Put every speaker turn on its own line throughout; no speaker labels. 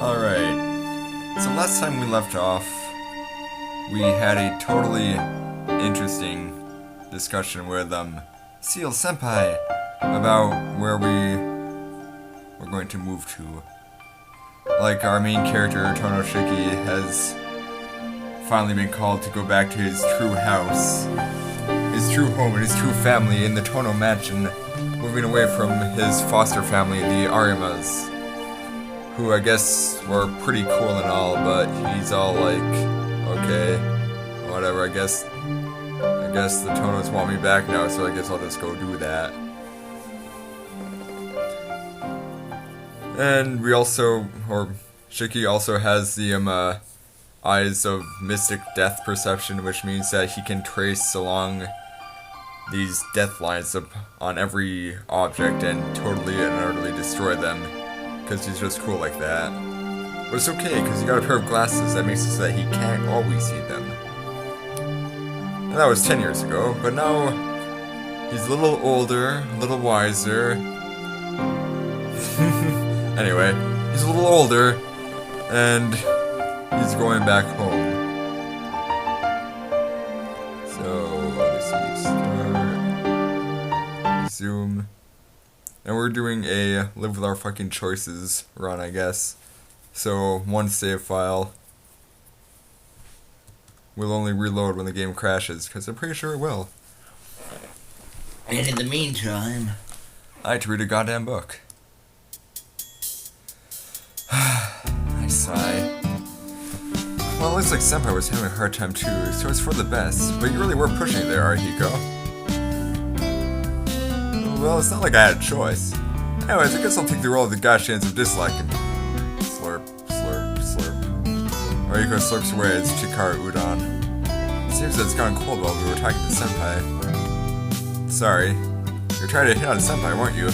Alright, so last time we left off, we had a totally interesting discussion with Seal Senpai about where we're going to move to. Like, our main character, Tono has finally been called to go back to his true house, his true home, and his true family in the Tono mansion, moving away from his foster family, the Arimas, who I guess were pretty cool and all, but he's all like, okay, whatever, I guess the Tonos want me back now, so I guess I'll just go do that. And we also, or Shiki also has the eyes of mystic death perception, which means that he can trace along these death lines on every object and totally and utterly destroy them, because he's just cool like that. But it's okay, because he got a pair of glasses that makes it so that he can't always see them. And that was 10 years ago, but now he's a little older, a little wiser. Anyway, he's a little older, and he's going back home. So, let me see, start, resume, and we're doing a live with our fucking choices run, I guess. So, one save file will only reload when the game crashes, because I'm pretty sure it will.
And in the meantime,
I had to read a goddamn book. I sigh. Well, it looks like Senpai was having a hard time too, so it's for the best. But you really were pushing it there, Arihiko. Well, it's not like I had a choice. Anyways, I guess I'll take the role of the gosh chance of disliking. Slurp, slurp, slurp. Arihiko slurps away its chikara udon. It seems that it's gone cold while we were talking to Senpai. Sorry. You were trying to hit on Senpai, weren't you?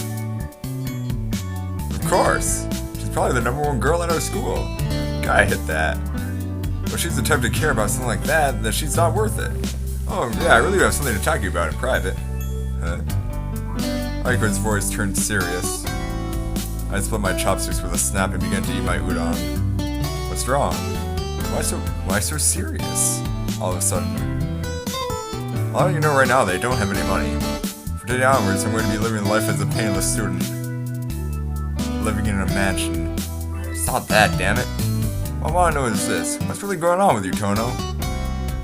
Of course. She's probably the #1 girl at our school. Gotta hit that. Well, she's the type to care about something like that, then she's not worth it. Oh, yeah, I really do have something to talk to you about in private. Huh? Aiko's voice turned serious. I split my chopsticks with a snap and began to eat my udon. What's wrong? Why so serious? All of a sudden. I'll let you know right now they don't have any money. From today onwards, I'm going to be living life as a penniless student. Living in a mansion. Stop that, damn it. What I want to know is this. What's really going on with you, Tono?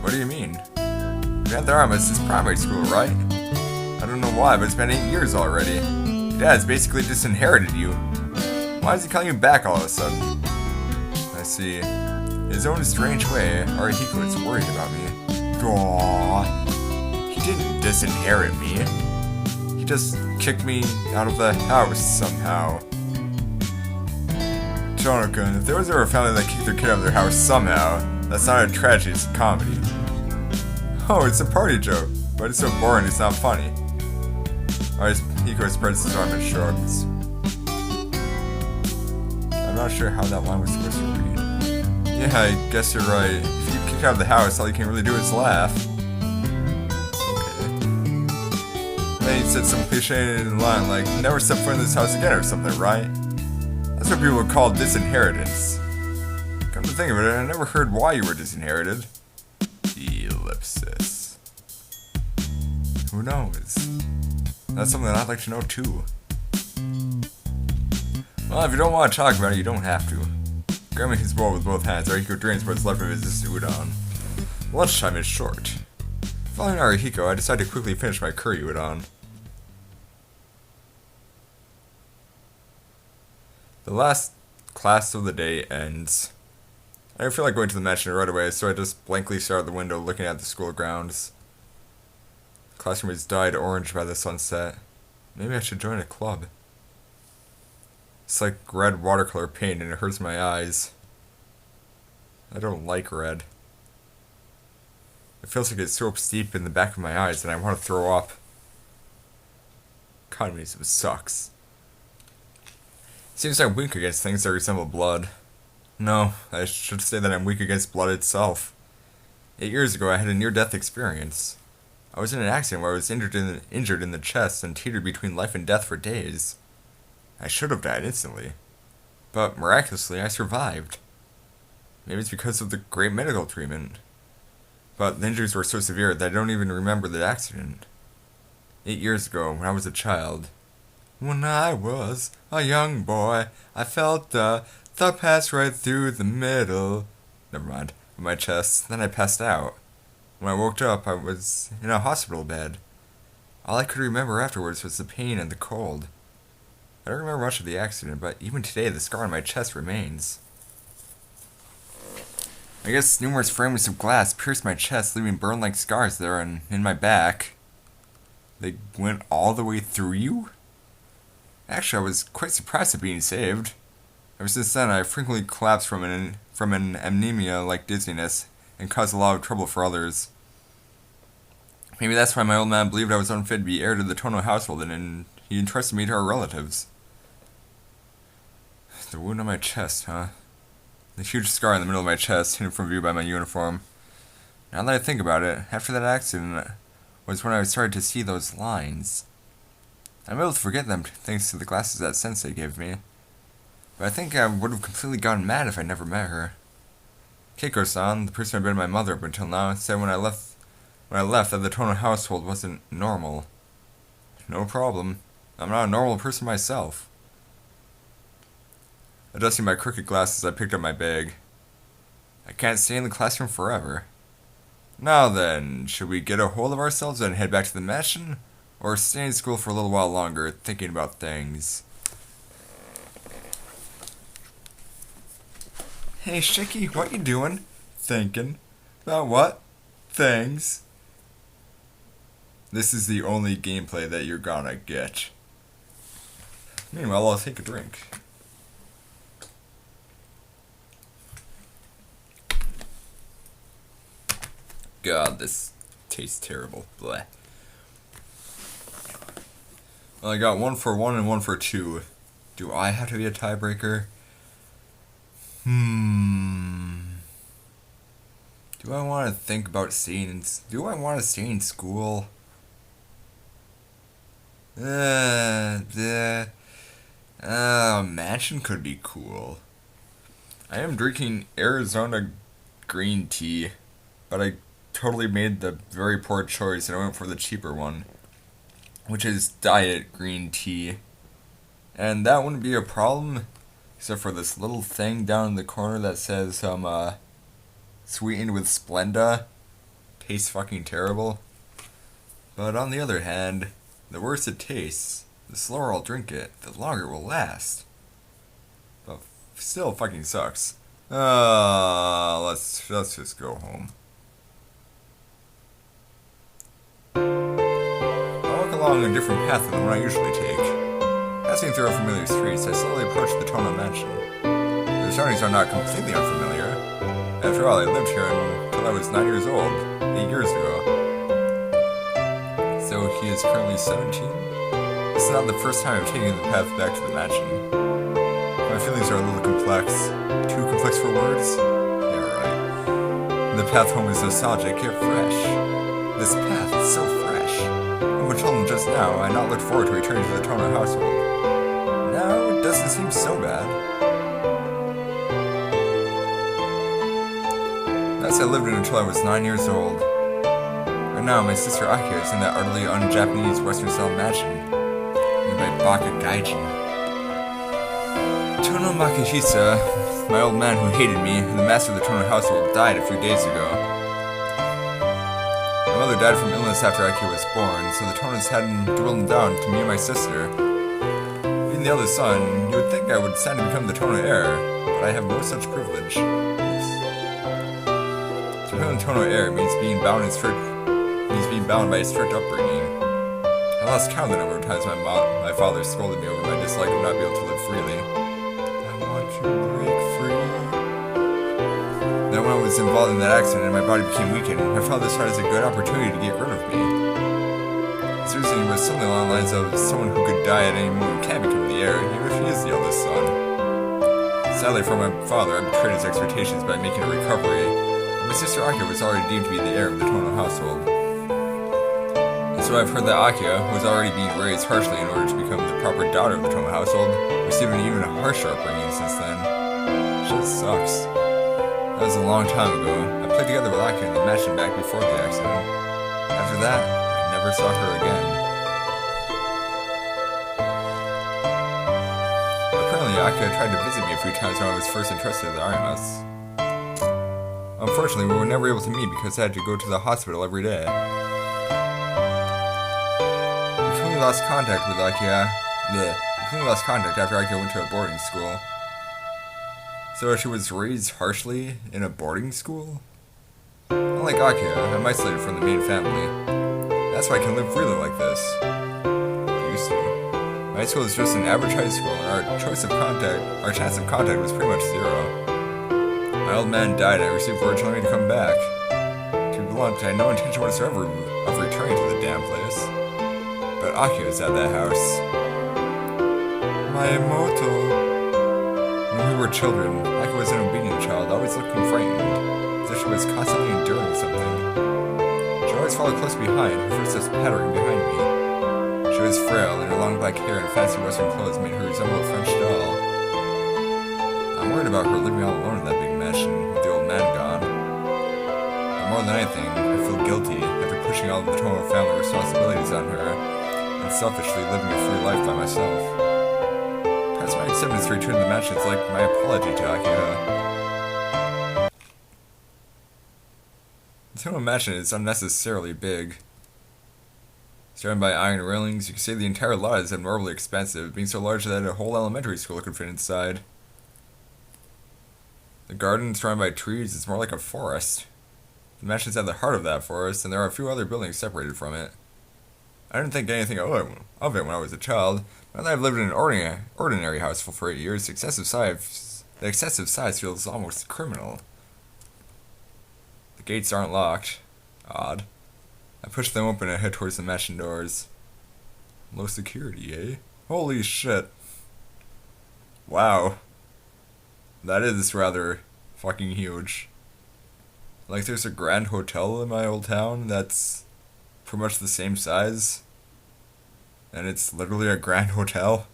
What do you mean? You're at the Armas is primary school, right? I don't know why, but it's been 8 years already. Your dad's basically disinherited you. Why is he calling you back all of a sudden? I see. In his own strange way, Arihiko is worried about me. Aww. He didn't disinherit me. He just kicked me out of the house somehow. Tono-kun, if there was ever a family that kicked their kid out of their house somehow, that's not a tragedy, it's a comedy. Oh, it's a party joke, but it's so boring it's not funny. Arihiko spreads his arm and shrugs. I'm not sure how that line was supposed to read. Yeah, I guess you're right. If you get kicked out of the house, all you can really do is laugh. Okay. Then he said some cliche line like, never step foot in this house again or something, right? That's what people would call disinheritance. Come to think of it, I never heard why you were disinherited. Ellipsis. Who knows? That's something that I'd like to know too. Well, if you don't want to talk about it, you don't have to. Grabbing his bowl with both hands, Arihiko drains what's left of his udon. Lunchtime is short. Following Arihiko, I decide to quickly finish my curry udon. The last class of the day ends. I don't feel like going to the mansion right away, so I just blankly stare out the window looking at the school grounds. The classroom is dyed orange by the sunset. Maybe I should join a club. It's like red watercolor paint and it hurts my eyes. I don't like red. It feels like it soaks deep in the back of my eyes and I want to throw up. Communism sucks. Seems I'm weak against things that resemble blood. No, I should say that I'm weak against blood itself. 8 years ago I had a near-death experience. I was in an accident where I was injured in the chest and teetered between life and death for days. I should have died instantly. But miraculously, I survived. Maybe it's because of the great medical treatment. But the injuries were so severe that I don't even remember the accident. 8 years ago, when I was a child. When I was a young boy, I felt the pass right through the middle. Never mind. Of my chest. Then I passed out. When I woke up, I was in a hospital bed. All I could remember afterwards was the pain and the cold. I don't remember much of the accident, but even today the scar on my chest remains. I guess numerous fragments of glass pierced my chest, leaving burn-like scars there and in my back. They went all the way through you? Actually, I was quite surprised at being saved. Ever since then, I frequently collapsed from an anemia-like dizziness and caused a lot of trouble for others. Maybe that's why my old man believed I was unfit to be heir to the Tono household, and he entrusted me to our relatives. The wound on my chest, huh? The huge scar in the middle of my chest, hidden from view by my uniform. Now that I think about it, after that accident was when I started to see those lines. I'm able to forget them thanks to the glasses that Sensei gave me. But I think I would have completely gone mad if I never met her. Keiko-san, the person I'd been my mother up until now, said when I left that the Tono household wasn't normal. No problem. I'm not a normal person myself. Adjusting my crooked glasses, I picked up my bag. I can't stay in the classroom forever. Now then, should we get a hold of ourselves and head back to the mansion? Or stay in school for a little while longer, thinking about things? Hey, Shiki, what you doing? Thinking. About what? Things. This is the only gameplay that you're gonna get. Meanwhile, I'll take a drink. God, this tastes terrible. Bleh. Well, I got 1 for 1 and 1 for 2. Do I have to be a tiebreaker? Do I want to think about staying in... Do I want to stay in school? Mansion could be cool. I am drinking Arizona green tea, but I totally made the very poor choice and I went for the cheaper one, which is diet green tea. And that wouldn't be a problem, except for this little thing down in the corner that says, sweetened with Splenda. Tastes fucking terrible. But on the other hand, the worse it tastes, the slower I'll drink it, the longer it will last. But still fucking sucks. Let's just go home. I walk along a different path than the one I usually take. Passing through unfamiliar streets, I slowly approach the Tono mansion. The surroundings are not completely unfamiliar. After all, I lived here until I was 9 years old, 8 years ago. So he is currently 17? This is not the first time I've taken the path back to the mansion. My feelings are a little complex. Too complex for words? Yeah, right. The path home is nostalgic yet fresh. This path is so fresh. Up until just now, I had not looked forward to returning to the Tono household. Now, it doesn't seem so bad. Thus, I lived it until I was 9 years old. Right now, my sister Akiha is in that utterly un-Japanese Western-style mansion, made by Baka Gaijin. Tono Makihisa, my old man who hated me, and the master of the Tono household, died a few days ago. My mother died from illness after Akiha was born, so the Tonos hadn't dwindled down to me and my sister. Being the eldest son, you would think I would stand to become the Tono heir, but I have no such privilege. To become the Tono heir means being bound by a strict upbringing. I lost count the number of times my father scolded me over my dislike of not being able to live freely. I want to break free. Then when I was involved in that accident and my body became weakened, my father saw it as a good opportunity to get rid of me. His reasoning was something along the lines of someone who could die at any moment can become the heir, even if he is the eldest son. Sadly for my father, I betrayed his expectations by making a recovery. My sister Akiha was already deemed to be the heir of the Tono household. And so I've heard that Akiha was already being raised harshly in order to become the proper daughter of the Tono household, which received an even harsher upbringing since then. Shit sucks. That was a long time ago. I played together with Akiha in the mansion back before the accident. After that, I never saw her again. Apparently, Akiha tried to visit me a few times when I was first entrusted to the RMS. Unfortunately, we were never able to meet because I had to go to the hospital every day. We completely lost contact with Akiha. We completely lost contact after Akiha went to a boarding school. So she was raised harshly in a boarding school? Unlike Akiha, I'm isolated from the main family. That's why I can live freely like this. I used to. My high school is just an average high school, and our chance of contact was pretty much zero. My old man died, and I received word telling me to come back. To be blunt, I had no intention whatsoever of returning to the damn place. But Akiha is at that house. My motto. When we were children, Akiha was an obedient child, always looking frightened, as if she was constantly enduring something. She always followed close behind, her footsteps pattering behind me. She was frail, and her long black hair and fancy western clothes made her resemble a French doll. I'm worried about her living all alone in that big mansion, with the old man gone. But more than anything, I feel guilty after pushing all of the Tono family responsibilities on her, and selfishly living a free life by myself. Perhaps my acceptance to return to the mansion is like my apology to Akiha. The Tono mansion is unnecessarily big. Surrounded by iron railings, you can say the entire lot is abnormally expansive, being so large that a whole elementary school could fit inside. The garden, surrounded by trees, is more like a forest. The mansion is at the heart of that forest, and there are a few other buildings separated from it. I didn't think anything of it when I was a child. Now that I've lived in an ordinary house for 8 years, the excessive size feels almost criminal. The gates aren't locked. Odd. I push them open and head towards the mansion doors. Low security, eh? Holy shit. Wow. That is rather fucking huge. Like, there's a Grand Hotel in my old town that's pretty much the same size. And it's literally a Grand Hotel.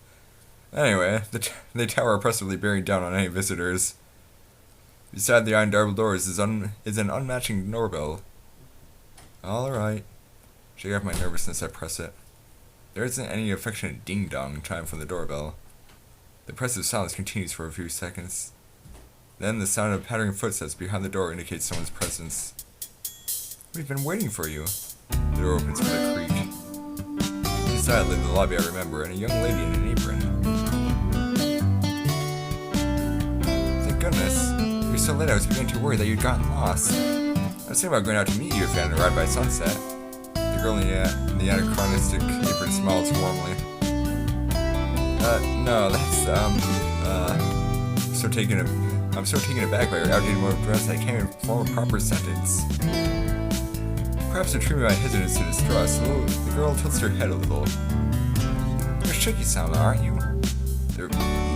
Anyway, the tower oppressively bearing down on any visitors. Beside the iron double doors is an unmatching doorbell. Alright. Shake off my nervousness, I press it. There isn't any affectionate ding-dong chime from the doorbell. The oppressive silence continues for a few seconds. Then the sound of pattering footsteps behind the door indicates someone's presence. We've been waiting for you. The door opens with a creak. Inside live the lobby I remember, and a young lady in an apron. Thank goodness. You were so late I was beginning to worry that you'd gotten lost. I was thinking about going out to meet you if you hadn't arrived by sunset. The girl in the anachronistic apron smiles warmly. No, that's, I'm so taken aback by your outdated mode of dress that I can't even form a proper sentence. Perhaps attribute my hesitance to distrust. The girl tilts her head a little. You're Shiki-sama, aren't you?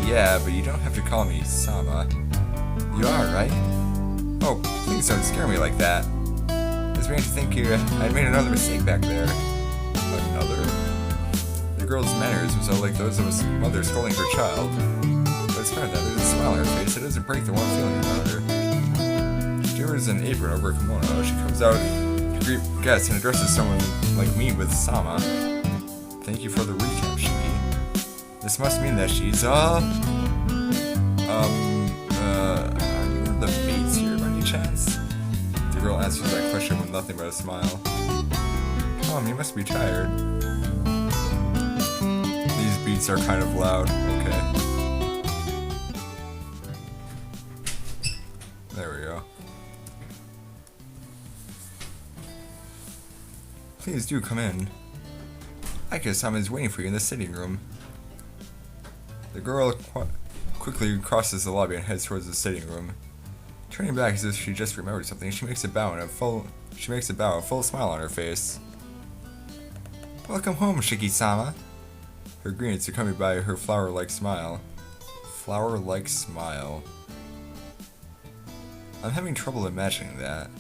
Yeah, but you don't have to call me Sama. You are, right? Oh, please don't scare me like that. I was beginning to think I'd made another mistake back there. Another? The girl's manners was all like those of a mother scolding her child. But it's funny that there's a smile on her face that doesn't break the warm feeling about her. She wears an apron over a kimono. She comes out to greet guests and addresses someone like me with Sama. Thank you for the recap, Shiki. This must mean that she's, are you the maids here by any chance? The girl answers that question with nothing but a smile. You must be tired. These beats are kind of loud. Okay. There we go. Please do come in. Akiha-sama is waiting for you in the sitting room. The girl quickly crosses the lobby and heads towards the sitting room. Turning back as if she just remembered something, she makes a bow, a full smile on her face. Welcome home, Shiki-sama. Her greeting is accompanied by her flower-like smile. Flower-like smile. I'm having trouble imagining that.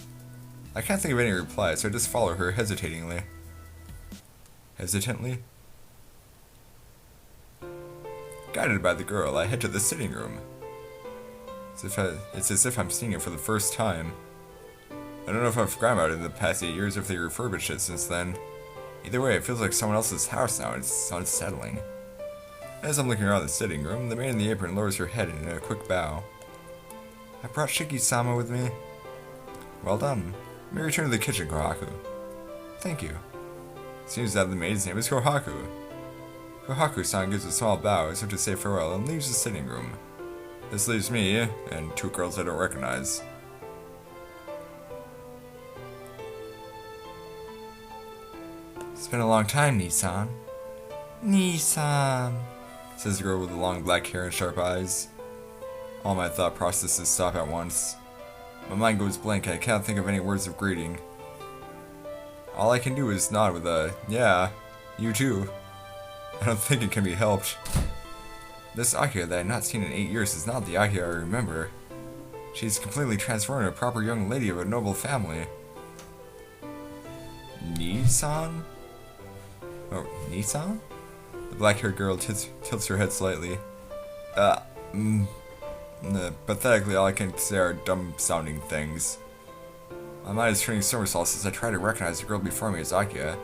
I can't think of any reply, so I just follow her hesitatingly. Hesitantly? Guided by the girl, I head to the sitting room. It's as if I'm seeing it for the first time. I don't know if I've forgotten about it in the past 8 years or if they refurbished it since then. Either way, it feels like someone else's house now. It's unsettling. As I'm looking around the sitting room, the maid in the apron lowers her head in a quick bow. I brought Shiki-sama with me. Well done. Let me return to the kitchen, Kohaku. Thank you. Seems that the maid's name is Kohaku. Kohaku-san gives a small bow as if to say farewell and leaves the sitting room. This leaves me and 2 girls I don't recognize. It's been a long time, Nissan. Nissan, says the girl with the long black hair and sharp eyes. All my thought processes stop at once. My mind goes blank and I can't think of any words of greeting. All I can do is nod with a, yeah, you too. I don't think it can be helped. This Akiha that I have not seen in 8 years is not the Akiha I remember. She's completely transformed into a proper young lady of a noble family. Nissan? Oh, Nissan? The black-haired girl tilts her head slightly. Pathetically, all I can say are dumb-sounding things. My mind is turning somersaults as I try to recognize the girl before me as Akiha.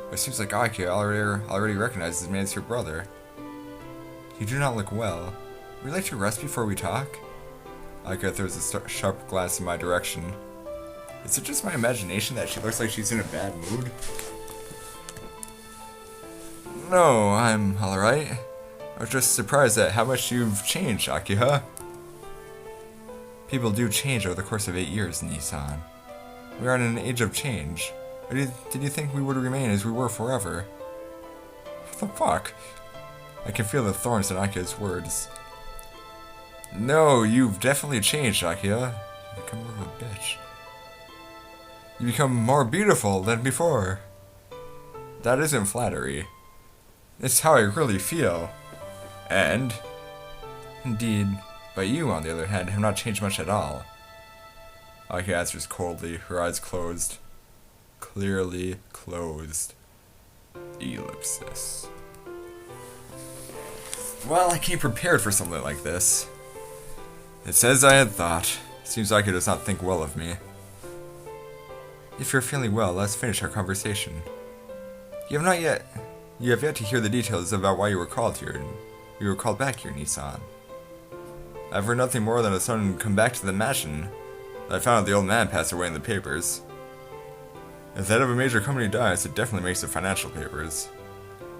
But it seems like Akiha already recognizes me as her brother. You do not look well. Would you like to rest before we talk? Akiha throws a sharp glance in my direction. Is it just my imagination that she looks like she's in a bad mood? No, I'm alright. I was just surprised at how much you've changed, Akiha. People do change over the course of 8 years, Nissan. We are in an age of change. Or did you think we would remain as we were forever? What the fuck? I can feel the thorns in Akiha's words. No, you've definitely changed, Akiha. You become more of a bitch. You become more beautiful than before. That isn't flattery. It's how I really feel. And, indeed, but you, on the other hand, have not changed much at all. Akiha answers coldly, her eyes closed. Clearly closed. Ellipsis. Well, I came prepared for something like this. It's as I had thought. Seems Akiha does not think well of me. If you're feeling well, let's finish our conversation. You have yet to hear the details about why you were called here, and you were called back here, Nissan. I've heard nothing more than a son come back to the mansion. I found out the old man passed away in the papers. If the head of a major company dies, it definitely makes the financial papers.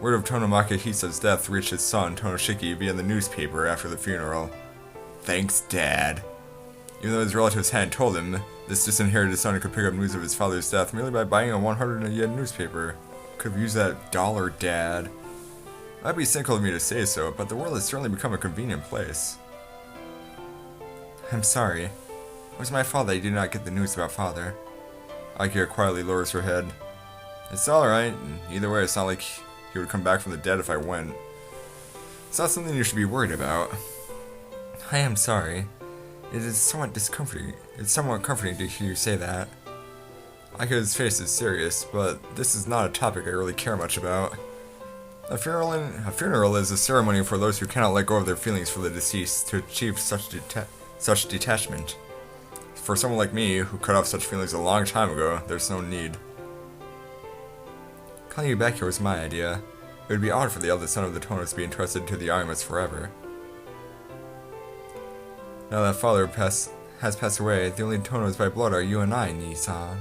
Word of Tono Makihisa's death reached his son, Tonoshiki, via the newspaper after the funeral. Thanks, Dad. Even though his relatives hadn't told him, this disinherited son could pick up news of his father's death merely by buying a 100-yen newspaper. Could have used that dollar, Dad. It might be cynical of me to say so, but the world has certainly become a convenient place. I'm sorry. It was my fault that you did not get the news about Father. Akiha quietly lowers her head. It's alright. Either way, it's not like he would come back from the dead if I went. It's not something you should be worried about. I am sorry. It is somewhat discomforting. It's somewhat comforting to hear you say that. Akiha's face is serious, but this is not a topic I really care much about. A funeral is a ceremony for those who cannot let go of their feelings for the deceased to achieve such detachment. For someone like me, who cut off such feelings a long time ago, there's no need. Calling you back here was my idea. It would be odd for the eldest son of the Tonos to be entrusted to the Arimas forever. Now that Father has passed away, the only Tonos by blood are you and I, Nissan.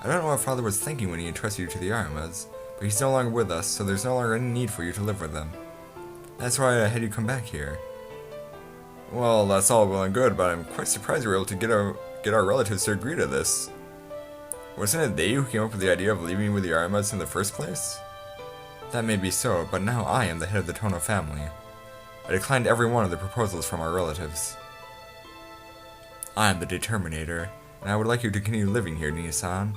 I don't know what Father was thinking when he entrusted you to the Arimas, but he's no longer with us, so there's no longer any need for you to live with them. That's why I had you come back here. Well, that's all well and good, but I'm quite surprised we were able to get our relatives to agree to this. Wasn't it they who came up with the idea of leaving with the Arimas in the first place? That may be so, but now I am the head of the Tono family. I declined every one of the proposals from our relatives. I am the Determinator, and I would like you to continue living here, Nissan.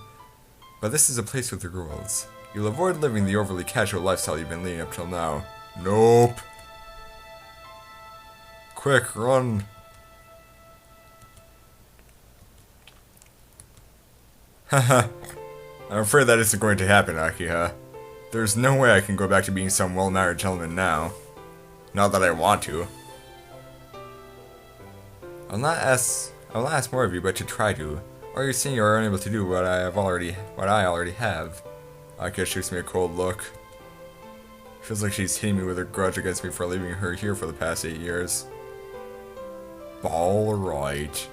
But this is a place with rules. You'll avoid living the overly casual lifestyle you've been leading up till now. Nope. Quick, run. Haha. I'm afraid that isn't going to happen, Akiha. There's no way I can go back to being some well-mannered gentleman now. Not that I want to. I'll not ask more of you, but to try to. Or you're saying you're unable to do what I already have. Akiha shoots me a cold look. Feels like she's hitting me with her grudge against me for leaving her here for the past 8 years. Alright.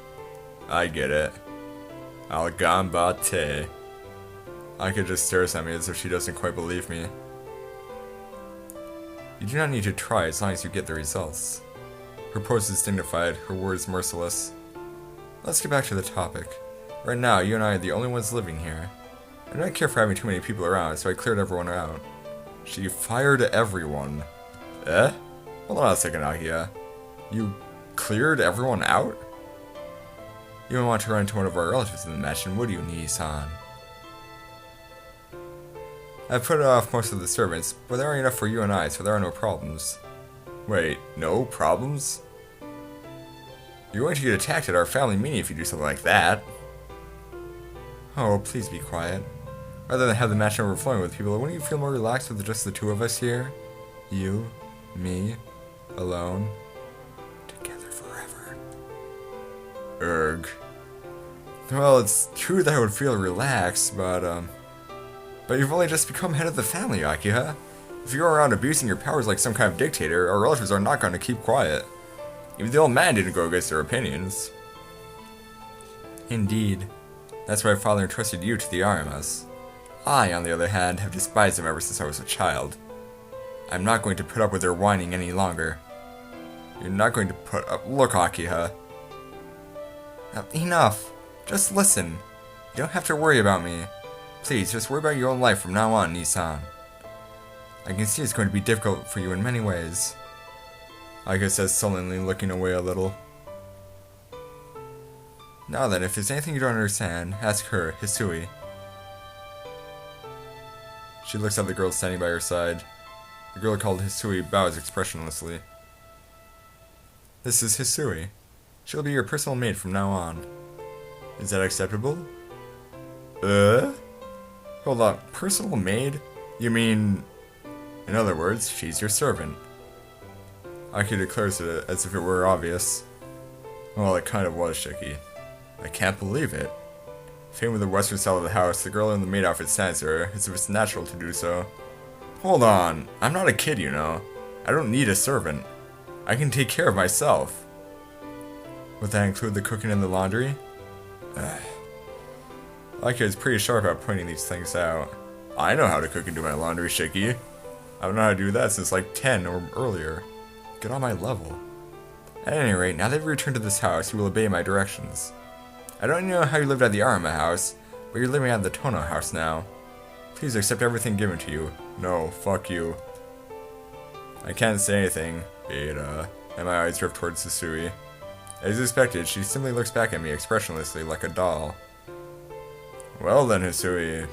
I get it. I'll gambate. Akiha just stares at me as if she doesn't quite believe me. You do not need to try as long as you get the results. Her pose is dignified, her words merciless. Let's get back to the topic. Right now, you and I are the only ones living here. I do not care for having too many people around, so I cleared everyone out. She fired everyone. Eh? Hold on a second, Akiha. You cleared everyone out? You wouldn't want to run into one of our relatives in the mansion, would you, Nii-san? I've put off most of the servants, but there are enough for you and I, so there are no problems. Wait, no problems? You're going to get attacked at our family meeting if you do something like that. Oh, please be quiet. Rather than have the mansion overflowing with people, wouldn't you feel more relaxed with just the two of us here? You, me, alone, together forever. Erg. Well, it's true that I would feel relaxed, but you've only just become head of the family, Akiha. If you go around abusing your powers like some kind of dictator, our relatives are not going to keep quiet. Even the old man didn't go against their opinions. Indeed. That's why father entrusted you to the Arimas. I, on the other hand, have despised them ever since I was a child. I'm not going to put up with their whining any longer. You're not going to put up— Look, Akiha. Now, enough. Just listen. You don't have to worry about me. Please, just worry about your own life from now on, Nii-san. I can see it's going to be difficult for you in many ways. Akiha says sullenly, looking away a little. Now then, if there's anything you don't understand, ask her, Hisui. She looks at the girl standing by her side. The girl called Hisui bows expressionlessly. This is Hisui. She'll be your personal maid from now on. Is that acceptable? Hold on, personal maid? You mean... In other words, she's your servant. Akiha declares it as if it were obvious. Well, it kind of was, Shiki. I can't believe it. Famed with the western style of the house, the girl in the maid outfit stands there, as if it's natural to do so. Hold on, I'm not a kid, you know. I don't need a servant. I can take care of myself. Would that include the cooking and the laundry? Akiha is pretty sharp about pointing these things out. I know how to cook and do my laundry, Shiki. I've known how to do that since like 10 or earlier. Get on my level. At any rate, now that you've returned to this house, you will obey my directions. I don't know how you lived at the Arima house, but you're living at the Tono house now. Please accept everything given to you. No, fuck you. I can't say anything, Beta, and my eyes drift towards Hisui. As expected, she simply looks back at me expressionlessly like a doll. Well then, Hisui,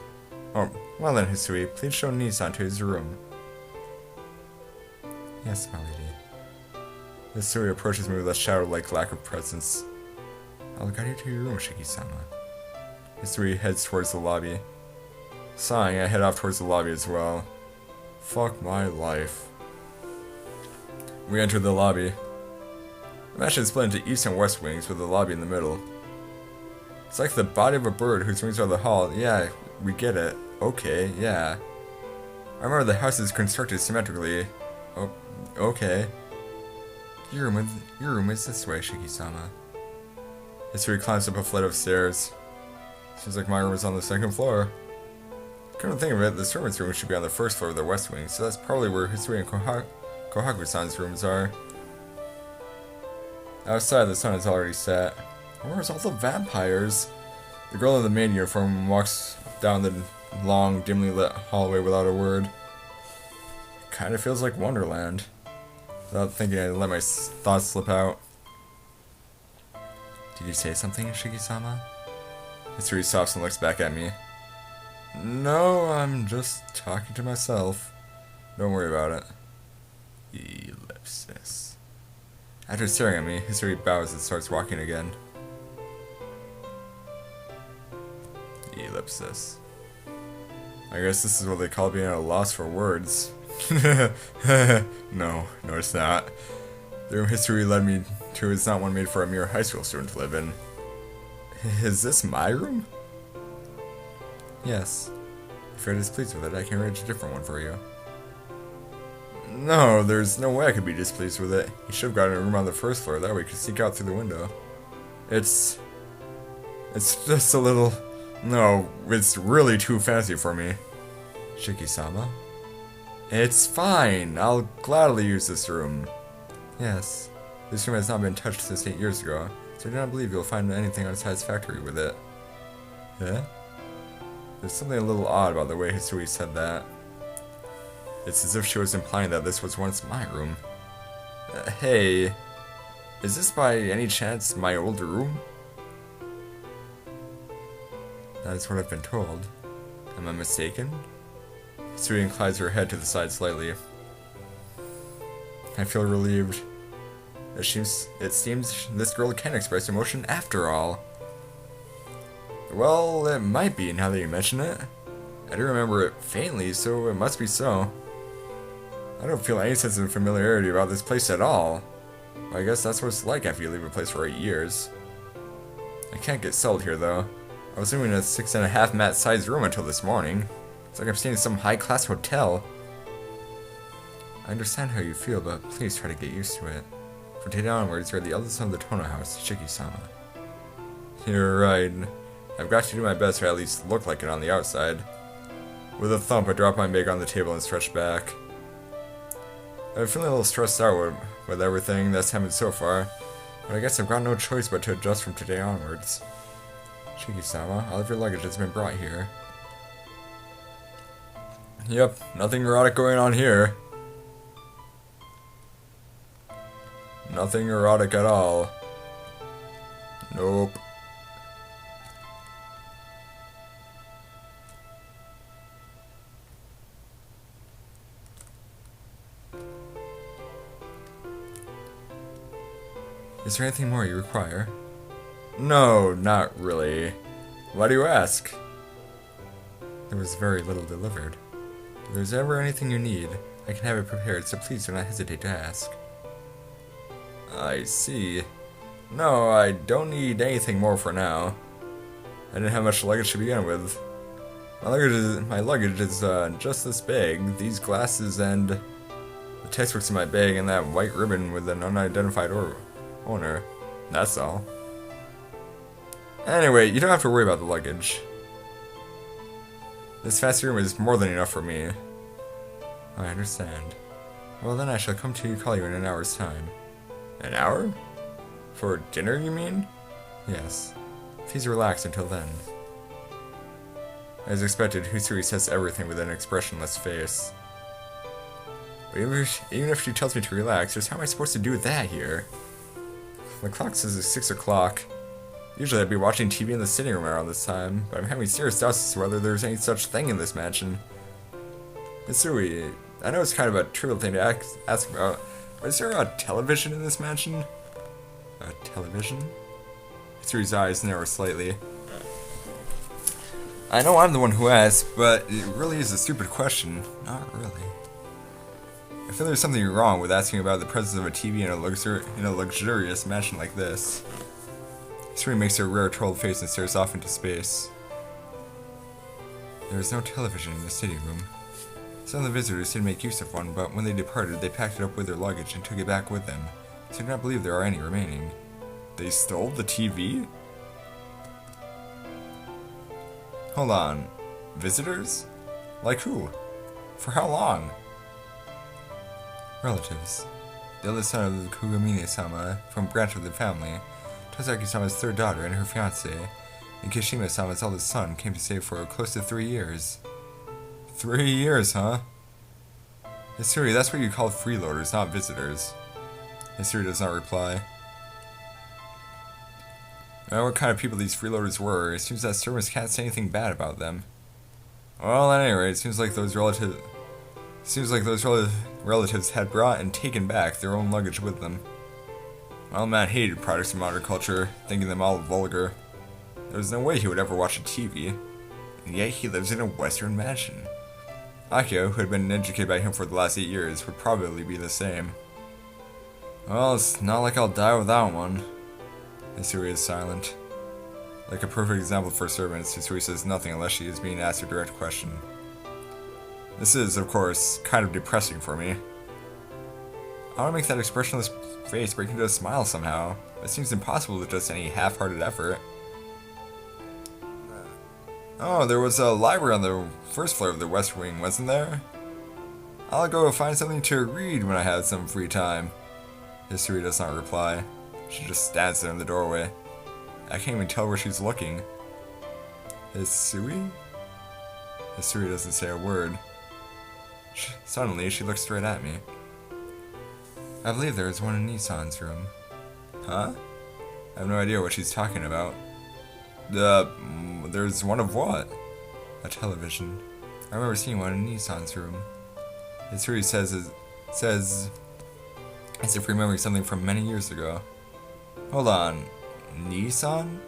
please show Nii-san to his room. Yes, my lady. Hisui approaches me with a shadow-like lack of presence. I'll guide you to your room, Shiki-sama. Hisui heads towards the lobby. Sighing, I head off towards the lobby as well. Fuck my life. We enter the lobby. The mansion is split into east and west wings with the lobby in the middle. It's like the body of a bird whose wings are the hall. Yeah, we get it. Okay, yeah. I remember the house is constructed symmetrically. Oh, okay. Your room is this way, Shiki-sama. Hisui climbs up a flight of stairs. Seems like my room is on the second floor. Come to think of it, the servant's room should be on the first floor of the west wing, so that's probably where Hisui and Kohaku-san's rooms are. Outside, the sun has already set. Where's all the vampires? The girl in the maid uniform walks down the long, dimly lit hallway without a word. Kinda feels like Wonderland. Without thinking, I let my thoughts slip out. Did you say something, Shiki-sama? Hisui stops and looks back at me. No, I'm just talking to myself. Don't worry about it. Ellipsis. After staring at me, Hisui bows and starts walking again. Ellipsis. I guess this is what they call being at a loss for words. No, it's not. The room history led me to is not one made for a mere high school student to live in. Is this my room? Yes. If you're displeased with it, I can arrange a different one for you. No, there's no way I could be displeased with it. You should have gotten a room on the first floor, that way we could sneak out through the window. It's just a little... No, it's really too fancy for me. Shiki-sama? It's fine. I'll gladly use this room. Yes. This room has not been touched since 8 years ago, so I do not believe you'll find anything unsatisfactory with it. Yeah? There's something a little odd about the way Hisui said that. It's as if she was implying that this was once my room. Hey, is this by any chance my old room? That is what I've been told. Am I mistaken? Hisui inclines her head to the side slightly. I feel relieved. It seems this girl can express emotion after all. Well, it might be now that you mention it. I do remember it faintly, so it must be so. I don't feel any sense of familiarity about this place at all. Well, I guess that's what it's like after you leave a place for 8 years. I can't get settled here, though. I was living in a 6.5 mat sized room until this morning. It's like I'm staying in some high-class hotel. I understand how you feel, but please try to get used to it. From today onwards, you're the eldest son of the Tono house, Shiki-sama. You're right. I've got to do my best to at least look like it on the outside. With a thump, I dropped my bag on the table and stretched back. I'm feeling a little stressed out with everything that's happened so far, but I guess I've got no choice but to adjust from today onwards. Shiki-sama, all of your luggage has been brought here. Yep, nothing erotic going on here. Nothing erotic at all. Nope. Is there anything more you require? No, not really. Why do you ask? There was very little delivered. If there's ever anything you need, I can have it prepared, so please do not hesitate to ask. I see. No, I don't need anything more for now. I didn't have much luggage to begin with. My luggage is just this bag, these glasses, and the textbooks in my bag, and that white ribbon with an unidentified owner. That's all. Anyway, you don't have to worry about the luggage. This fancy room is more than enough for me. I understand. Well, then I shall come to call you in an hour's time. An hour? For dinner, you mean? Yes. Please relax until then. As expected, Hisui says everything with an expressionless face. But even if she tells me to relax, just how am I supposed to do that here? The clock says it's 6 o'clock. Usually I'd be watching TV in the sitting room around this time, but I'm having serious doubts as to whether there's any such thing in this mansion. Hisui, I know it's kind of a trivial thing to ask about, but is there a television in this mansion? A television? Hisui's eyes narrow slightly. I know I'm the one who asked, but it really is a stupid question. Not really. I feel there's something wrong with asking about the presence of a TV in a luxurious mansion like this. Hisui makes her rare trolled face and stares off into space. There is no television in the sitting room. Some of the visitors did make use of one, but when they departed, they packed it up with their luggage and took it back with them, so I do not believe there are any remaining. They stole the TV? Hold on. Visitors? Like who? For how long? Relatives. The eldest son of Kugamine-sama, from branch of the family, Tozaki-sama's third daughter and her fiancé, and Kishima-sama's eldest son, came to stay for close to 3 years. 3 years, huh? Hisui, that's what you call freeloaders, not visitors. Hisui does not reply. I don't know what kind of people these freeloaders were. It seems that servants can't say anything bad about them. Well, at any rate, it seems like those relatives had brought and taken back their own luggage with them. My old man hated products of modern culture, thinking them all vulgar. There was no way he would ever watch a TV, and yet he lives in a Western mansion. Akiha, who had been educated by him for the last 8 years, would probably be the same. Well, it's not like I'll die without one. Hisui is silent. Like a perfect example for servants, Hisui says nothing unless she is being asked a direct question. This is, of course, kind of depressing for me. I want to make that expressionless face break into a smile somehow. It seems impossible with just any half-hearted effort. Oh, there was a library on the first floor of the West Wing, wasn't there? I'll go find something to read when I have some free time. Hisui does not reply. She just stands there in the doorway. I can't even tell where she's looking. Hisui? Hisui doesn't say a word. Suddenly, she looks straight at me. I believe there is one in Nissan's room. Huh? I have no idea what she's talking about. There's one of what? A television. I remember seeing one in Nissan's room. Hisui says as if remembering something from many years ago. Hold on. Nissan?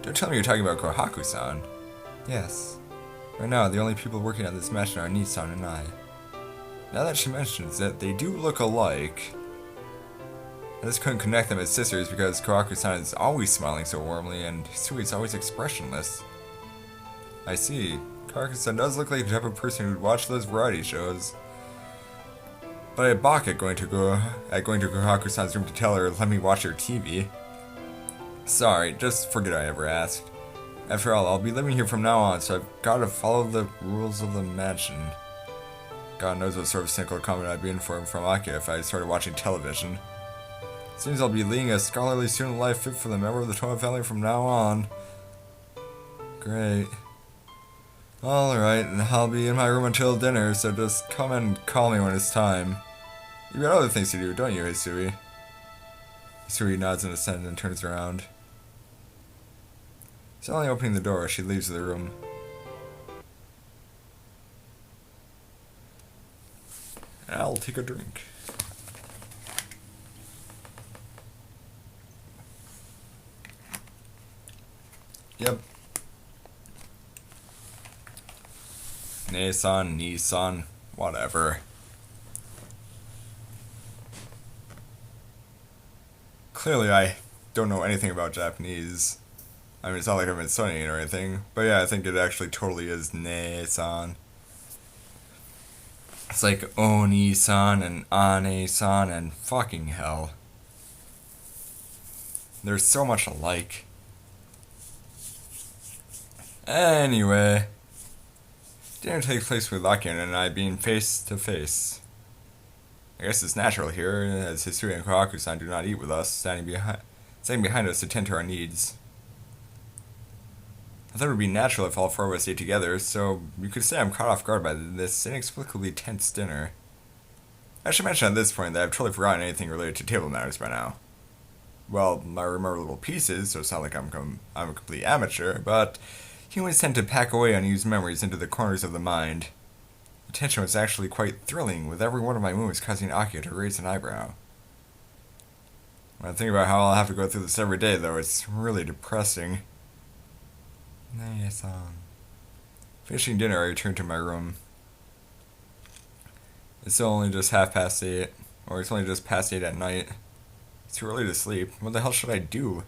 Don't tell me you're talking about Kohaku-san. Yes. Right now, the only people working on this mansion are Nissan and I. Now that she mentions it, they do look alike. I just couldn't connect them as sisters because Kohaku-san is always smiling so warmly and Hisui is always expressionless. I see. Kohaku-san does look like the type of person who'd watch those variety shows. But I balk at going to Kohaku-san's room to tell her, let me watch her TV. Sorry, just forget I ever asked. After all, I'll be living here from now on, so I've got to follow the rules of the mansion. God knows what sort of cynical comment I'd be in for from Akiha if I started watching television. Seems I'll be leading a scholarly student life fit for the member of the Tono family from now on. Great. Alright, I'll be in my room until dinner, so just come and call me when it's time. You've got other things to do, don't you, Hisui? Hisui nods in assent and turns around. Suddenly opening the door, she leaves the room. I'll take a drink. Yep. Nissan, whatever. Clearly I don't know anything about Japanese. I mean, it's not like I've been studying it or anything. But yeah, I think it actually totally is Nissan. It's like Oni-san and Ane-san and fucking hell. They're so much alike. Anyway, dinner takes place with Akiha and I being face to face. I guess it's natural here, as Hisui and Kohaku-san do not eat with us, standing behind us to tend to our needs. I thought it would be natural if all four of us ate together, so you could say I'm caught off guard by this inexplicably tense dinner. I should mention at this point that I've totally forgotten anything related to table manners by now. Well, I remember little pieces, so it's not like I'm a complete amateur, but humans tend to pack away unused memories into the corners of the mind. The tension was actually quite thrilling, with every one of my moves causing Akiha to raise an eyebrow. When I think about how I'll have to go through this every day, though, it's really depressing. Nice-san. Finishing dinner, I returned to my room. It's only just 8:30, or it's only just past 8 at night. It's too early to sleep. What the hell should I do?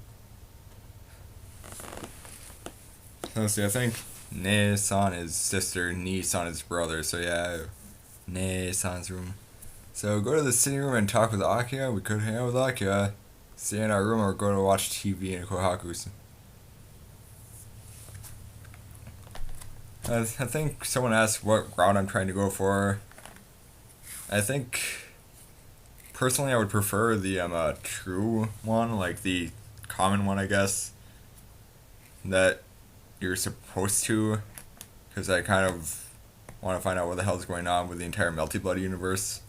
Let's see, I think Ne-san is sister, Ni-san is brother, so yeah, Ne-san's room. So go to the sitting room and talk with Akiha. We could hang out with Akiha, stay in our room, or go to watch TV in Kohaku's. I think someone asked what route I'm trying to go for. I think, personally, I would prefer the true one, like the common one, I guess, that you're supposed to, because I kind of want to find out what the hell is going on with the entire Melty Blood universe.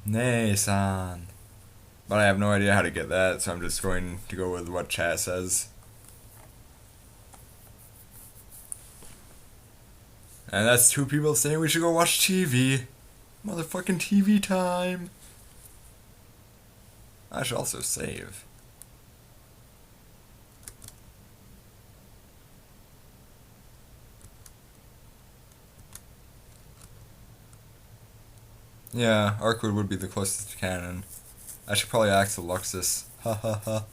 Ne-san. But I have no idea how to get that, so I'm just going to go with what chat says. And that's two people saying we should go watch TV. Motherfucking TV time. I should also save. Yeah, Arkwood would be the closest to canon. I should probably ask Alexis. Ha ha ha.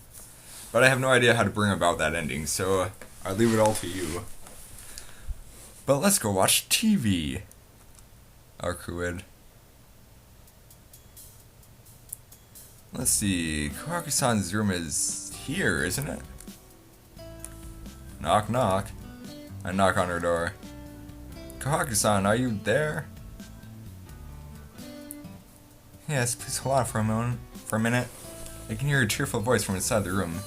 But I have no idea how to bring about that ending, so I'll leave it all to you. But let's go watch TV. Arkwood. Let's see. Kohaku-san's room is here, isn't it? Knock knock. I knock on her door. Kohaku-san, are you there? Yes, please hold on for a minute. I can hear a cheerful voice from inside the room.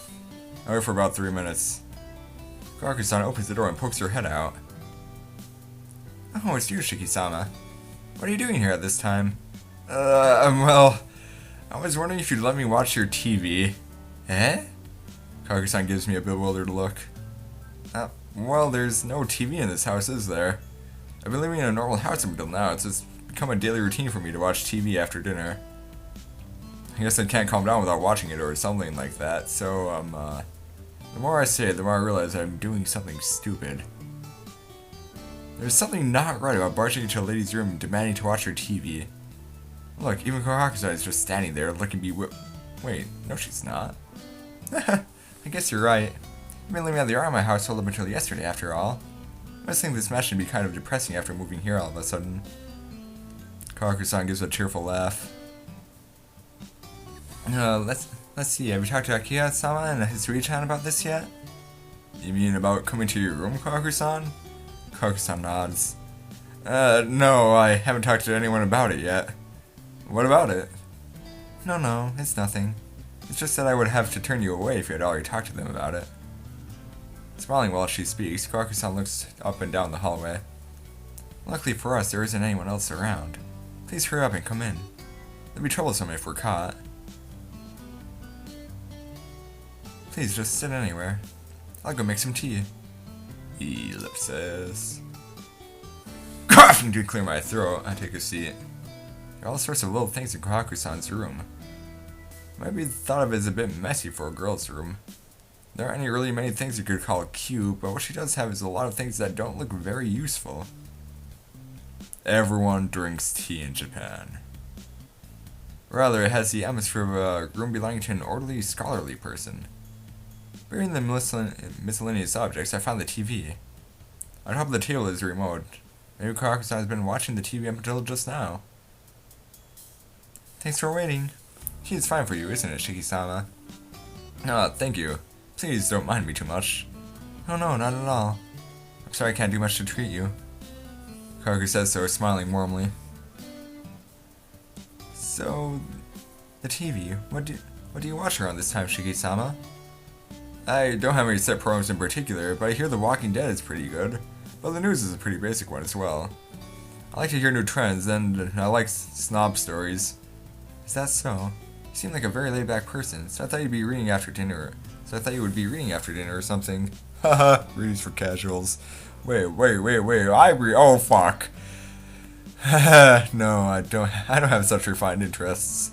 I wait for about 3 minutes. Kohaku-san opens the door and pokes her head out. Oh, it's you, Shiki-sama. What are you doing here at this time? Well, I was wondering if you'd let me watch your TV. Eh? Kohaku-san gives me a bewildered look. Well, there's no TV in this house, is there? I've been living in a normal house until now. It's just become a daily routine for me to watch TV after dinner. I guess I can't calm down without watching it or something like that, so, the more I say it, the more I realize I'm doing something stupid. There's something not right about barging into a lady's room and demanding to watch her TV. Look, even Kohaku-san is just standing there looking Wait, no she's not. I guess you're right. I've been living at the art of my household up until yesterday, after all. I was thinking this match should be kind of depressing after moving here all of a sudden. Kohaku-san gives a cheerful laugh. Let's see, have you talked to Akiha-sama and Hisui-chan about this yet? You mean about coming to your room, Kohaku-san? Kohaku-san nods. No, I haven't talked to anyone about it yet. What about it? No, it's nothing. It's just that I would have to turn you away if you had already talked to them about it. Smiling while she speaks, Kohaku-san looks up and down the hallway. Luckily for us, there isn't anyone else around. Please hurry up and come in. It'd be troublesome if we're caught. Please just sit anywhere. I'll go make some tea. Ellipsis. Coughing to clear my throat, I take a seat. There are all sorts of little things in Kohaku-san's room. Might be thought of as a bit messy for a girl's room. There aren't any really many things you could call cute, but what she does have is a lot of things that don't look very useful. Everyone drinks tea in Japan. Rather, it has the atmosphere of a room belonging to an orderly, scholarly person. Buried in the miscellaneous objects, I found the TV. On top of the table is a remote. Maybe Kohaku-san has been watching the TV up until just now. Thanks for waiting. Tea is fine for you, isn't it, Shiki-sama? Thank you. Please don't mind me too much. Oh no, not at all. I'm sorry I can't do much to treat you. Kohaku says so, smiling warmly. So, the TV. What do you watch around this time, Shiki-sama? I don't have any set programs in particular, but I hear The Walking Dead is pretty good. But the news is a pretty basic one as well. I like to hear new trends, and I like snob stories. Is that so? You seem like a very laid-back person, so I thought you'd be reading after dinner. Or something. Haha, readings for casuals. Wait, I read. Oh fuck. No, I don't have such refined interests.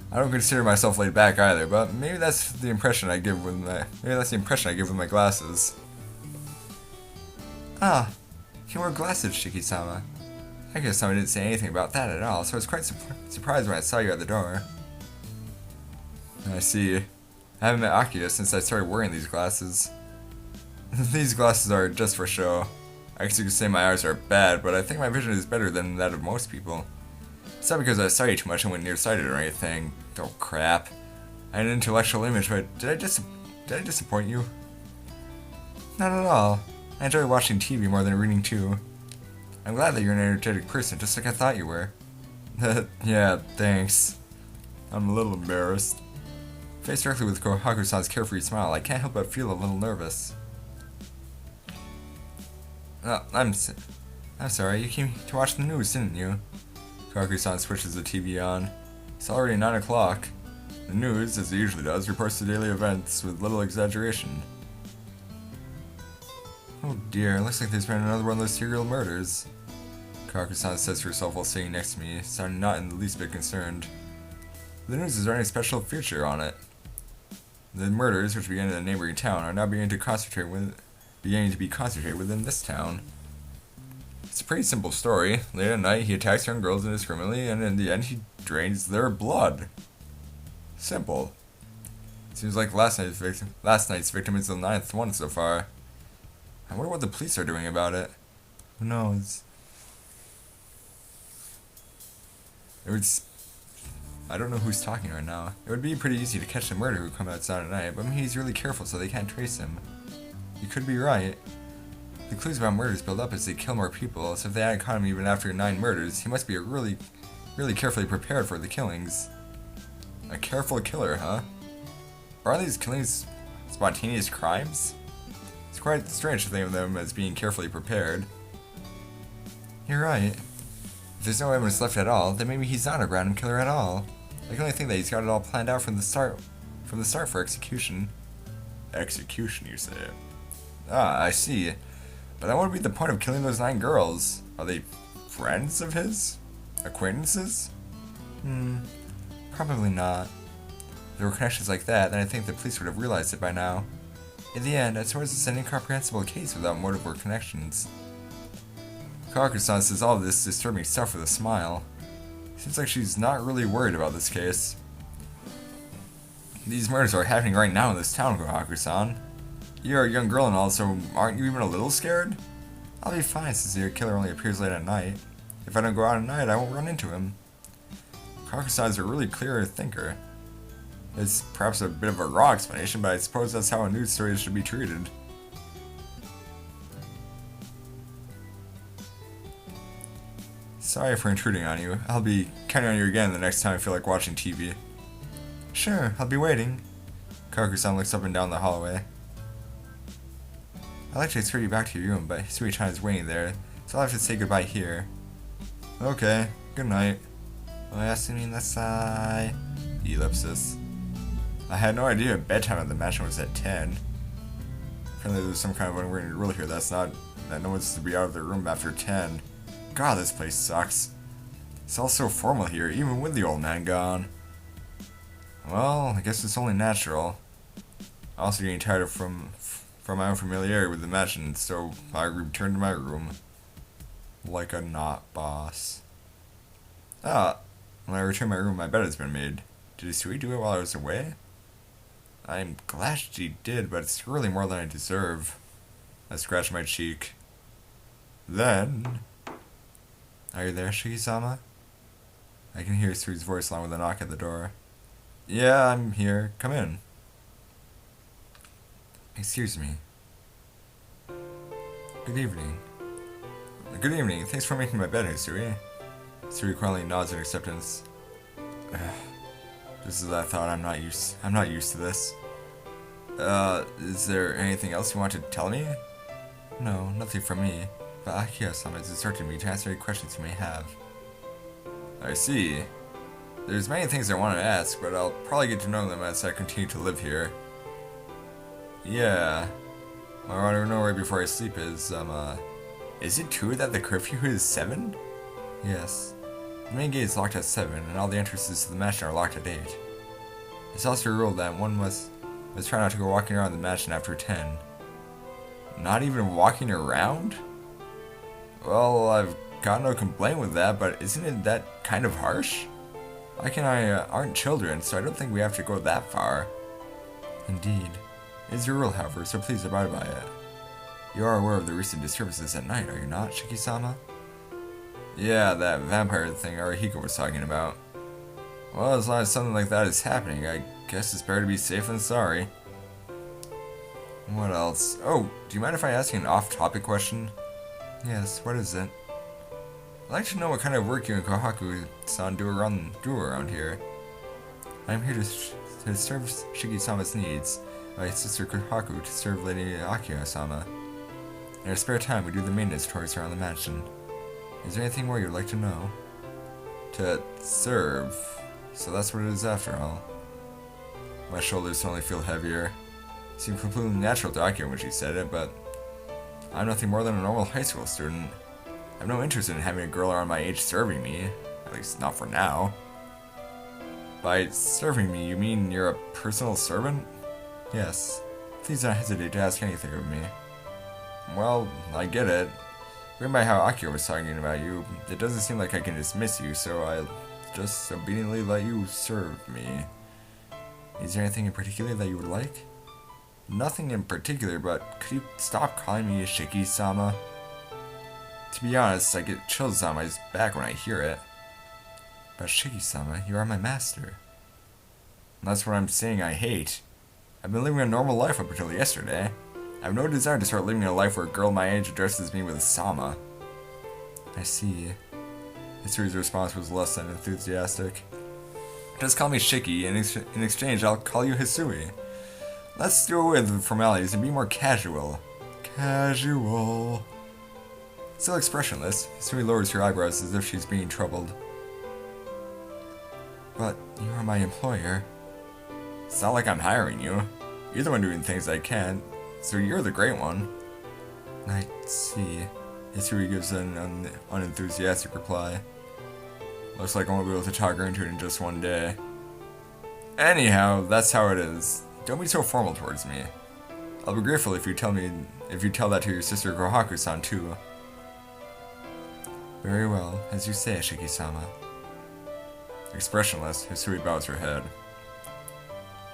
I don't consider myself laid back either, but maybe that's the impression I give with my glasses. Ah, you wear glasses, Shiki-sama. I guess someone didn't say anything about that at all, so I was quite surprised when I saw you at the door. I see. I haven't met Akiha since I started wearing these glasses. These glasses are just for show. I guess you could say my eyes are bad, but I think my vision is better than that of most people. It's not because I study too much and went nearsighted or anything. Oh crap. I had an intellectual image, but did I disappoint you? Not at all. I enjoy watching TV more than reading too. I'm glad that you're an energetic person, just like I thought you were. Yeah, thanks. I'm a little embarrassed. Faced directly with Kohaku-san's carefree smile, I can't help but feel a little nervous. I'm sorry, you came to watch the news, didn't you? Kohaku-san switches the TV on. It's already 9 o'clock. The news, as it usually does, reports the daily events with little exaggeration. Oh dear, looks like there's been another one of those serial murders. Kohaku-san says to herself while sitting next to me, sounding not in the least bit concerned. The news is running a special feature on it. The murders, which began in a neighboring town, are now beginning to be concentrated within this town. It's a pretty simple story. Late at night, he attacks young girls indiscriminately, and in the end, he drains their blood. Simple. Seems like last night's victim is the 9th one so far. I wonder what the police are doing about it. Who knows? I don't know who's talking right now. It would be pretty easy to catch the murderer who come outside at night, but he's really careful so they can't trace him. You could be right. The clues about murders build up as they kill more people, so if they hadn't caught him even after 9 murders, he must be really carefully prepared for the killings. A careful killer, huh? Are these killings spontaneous crimes? It's quite strange to think of them as being carefully prepared. You're right. If there's no evidence left at all, then maybe he's not a random killer at all. I can only think that he's got it all planned out from the start for execution. Execution, you say? Ah, I see. But that would be the point of killing those 9 girls. Are they friends of his? Acquaintances? Probably not. If there were connections like that, then I think the police would have realized it by now. In the end, I suppose it's an incomprehensible case without motive or connections. Kohaku-san says all of this disturbing stuff with a smile. Seems like she's not really worried about this case. These murders are happening right now in this town, Kohaku-san. You're a young girl and all, so aren't you even a little scared? I'll be fine since your killer only appears late at night. If I don't go out at night, I won't run into him. Kohaku-san is a really clear thinker. It's perhaps a bit of a raw explanation, but I suppose that's how a news story should be treated. Sorry for intruding on you. I'll be counting on you again the next time I feel like watching TV. Sure, I'll be waiting. Kohaku-san looks up and down the hallway. I'd like to escort you back to your room, but Sweet-chan is waiting there, so I'll have to say goodbye here. Okay, good night. Oyasumi nasai. Ellipsis. I had no idea bedtime at the mansion was at 10. Apparently there's some kind of unwritten rule here that no one's to be out of their room after 10. God, this place sucks. It's all so formal here, even with the old man gone. Well, I guess it's only natural. I'm also getting tired from my own familiarity with the mansion, so I returned to my room. Like a not boss. Ah, when I return to my room, my bed has been made. Did Sui do it while I was away? I'm glad she did, but it's really more than I deserve. I scratched my cheek. Then... Are you there, Shiki-sama? I can hear Sui's voice along with a knock at the door. Yeah, I'm here. Come in. Excuse me. Good evening. Good evening. Thanks for making my bed, Hisui. Suri quietly nods in acceptance. Just as I thought, I'm not used to this. Is there anything else you want to tell me? No, nothing from me. But Akiha-sama has instructed me to answer any questions you may have. I see. There's many things I want to ask, but I'll probably get to know them as I continue to live here. Yeah. What I want to know right before I sleep is it true that the curfew is 7? Yes. The main gate is locked at 7, and all the entrances to the mansion are locked at 8. It's also a rule that one must try not to go walking around the mansion after 10. Not even walking around? Well, I've got no complaint with that, but isn't it that kind of harsh? Aki and I aren't children, so I don't think we have to go that far. Indeed. It is your rule, however, so please abide by it. You are aware of the recent disturbances at night, are you not, Shiki-sama? Yeah, that vampire thing Arihiko was talking about. Well, as long as something like that is happening, I guess it's better to be safe than sorry. What else? Oh, do you mind if I ask you an off-topic question? Yes, what is it? I'd like to know what kind of work you and Kohaku-san do around here. I'm here to serve Shiki-sama's needs. My sister Kohaku to serve Lady Akiha-sama. In our spare time, we do the maintenance chores around the mansion. Is there anything more you'd like to know? To serve. So that's what it is after all. My shoulders suddenly feel heavier. It seemed completely natural to Akiha when she said it, but I'm nothing more than a normal high school student. I have no interest in having a girl around my age serving me. At least not for now. By serving me, you mean you're a personal servant? Yes. Please don't hesitate to ask anything of me. Well, I get it. Going by how Akiha was talking about you, it doesn't seem like I can dismiss you, so I'll just obediently let you serve me. Is there anything in particular that you would like? Nothing in particular, but could you stop calling me Shiki-sama? To be honest, I get chills on my back when I hear it. But Shiki-sama, you are my master. And that's what I'm saying I hate. I've been living a normal life up until yesterday. I have no desire to start living a life where a girl my age addresses me with Sama. I see. Hisui's response was less than enthusiastic. Just call me Shiki, and in exchange I'll call you Hisui. Let's do away with the formalities and be more casual. Casual. Still expressionless, Hisui lowers her eyebrows as if she's being troubled. But you are my employer. It's not like I'm hiring you. You're the one doing things I can't, so you're the great one. I see. Hisui gives an unenthusiastic reply. Looks like I won't be able to talk her into it in just one day. Anyhow, that's how it is. Don't be so formal towards me. I'll be grateful if you tell that to your sister Kohaku-san too. Very well, as you say, Shiki-sama. Expressionless, Hisui bows her head.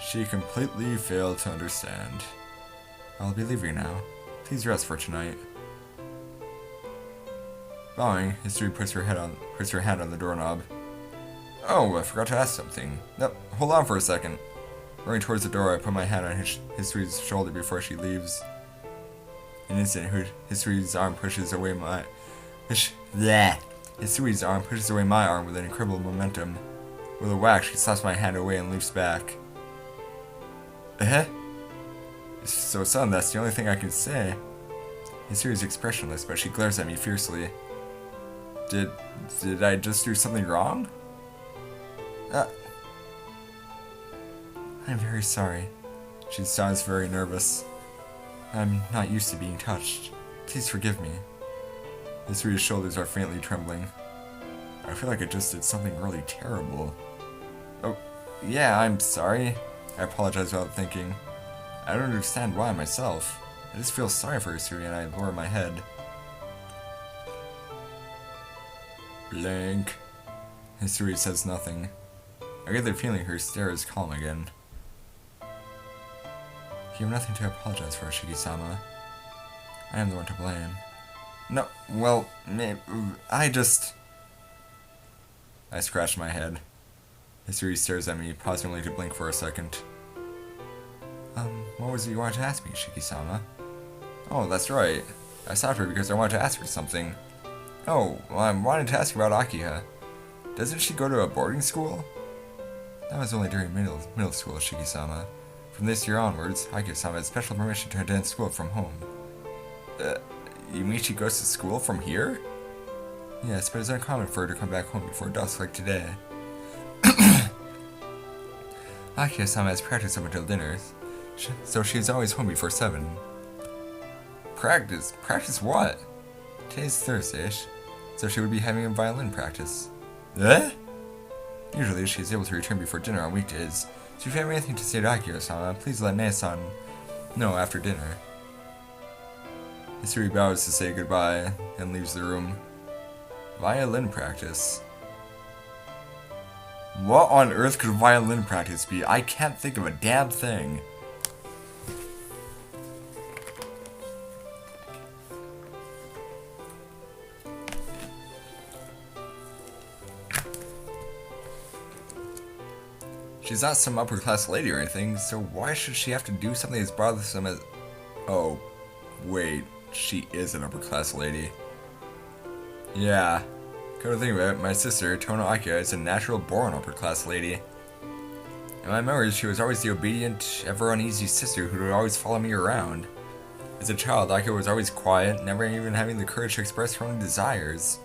She completely failed to understand. I'll be leaving now. Please rest for tonight. Bowing, Hisui puts her hand on the doorknob. Oh, I forgot to ask something. Nope, hold on for a second. Running towards the door, I put my hand on Hisui's shoulder before she leaves. In an instant, Hisui's arm pushes away my... Hisui's arm pushes away my arm with an incredible momentum. With a whack, she slaps my hand away and leaps back. So son, that's the only thing I can say. Hisui's expressionless, but she glares at me fiercely. Did I just do something wrong? I'm very sorry. She sounds very nervous. I'm not used to being touched. Please forgive me. Hisui's shoulders are faintly trembling. I feel like I just did something really terrible. Oh, yeah, I'm sorry. I apologize without thinking. I don't understand why myself. I just feel sorry for Hisui and I lower my head. Blank. Hisui says nothing. I get the feeling her stare is calm again. You have nothing to apologize for, Shiki-sama. I am the one to blame. No, well, I scratch my head. Hisui stares at me, pausing only to blink for a second. What was it you wanted to ask me, Shiki-sama? Oh, that's right. I stopped her because I wanted to ask her something. Oh, well, I wanted to ask about Akiha. Doesn't she go to a boarding school? That was only during middle school, Shiki-sama. From this year onwards, Akiha-sama has special permission to attend school from home. You mean she goes to school from here? Yes, but it's uncommon for her to come back home before dusk like today. Akiha-sama has practice up until dinner, so she's always home before 7. Practice? Practice what? Today's Thursday, so she would be having a violin practice. Usually she is able to return before dinner on weekdays, so if you have anything to say to Akiha-sama, please let Ne-san know after dinner. Hisui bows to say goodbye and leaves the room. Violin practice. What on earth could violin practice be? I can't think of a damn thing. She's not some upper class lady or anything, so why should she have to do something as bothersome as... Oh, wait, she is an upper class lady. Yeah, come to think of it, my sister, Tono Akiha, is a natural born upper class lady. In my memories, she was always the obedient, ever uneasy sister who would always follow me around. As a child, Akiha was always quiet, never even having the courage to express her own desires.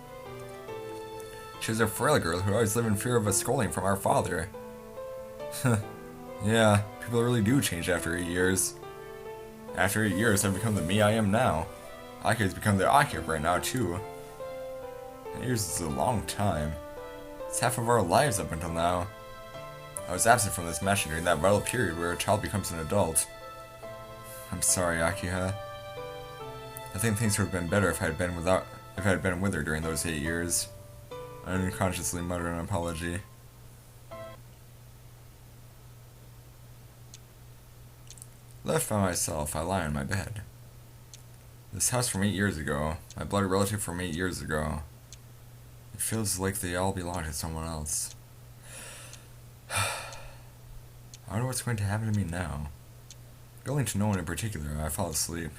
She was a frail girl who always lived in fear of a scolding from our father. Yeah, people really do change after 8 years. After 8 years, I've become the me I am now. Akiha has become the Akiha right now, too. 8 years is a long time. It's half of our lives up until now. I was absent from this mission during that vital period where a child becomes an adult. I'm sorry, Akiha. I think things would have been better if I had been if I had been with her during those 8 years. I unconsciously muttered an apology. Left by myself, I lie on my bed. This house from 8 years ago, my blood relative from 8 years ago. It feels like they all belong to someone else. I wonder what's going to happen to me now. Going to no one in particular, I fall asleep.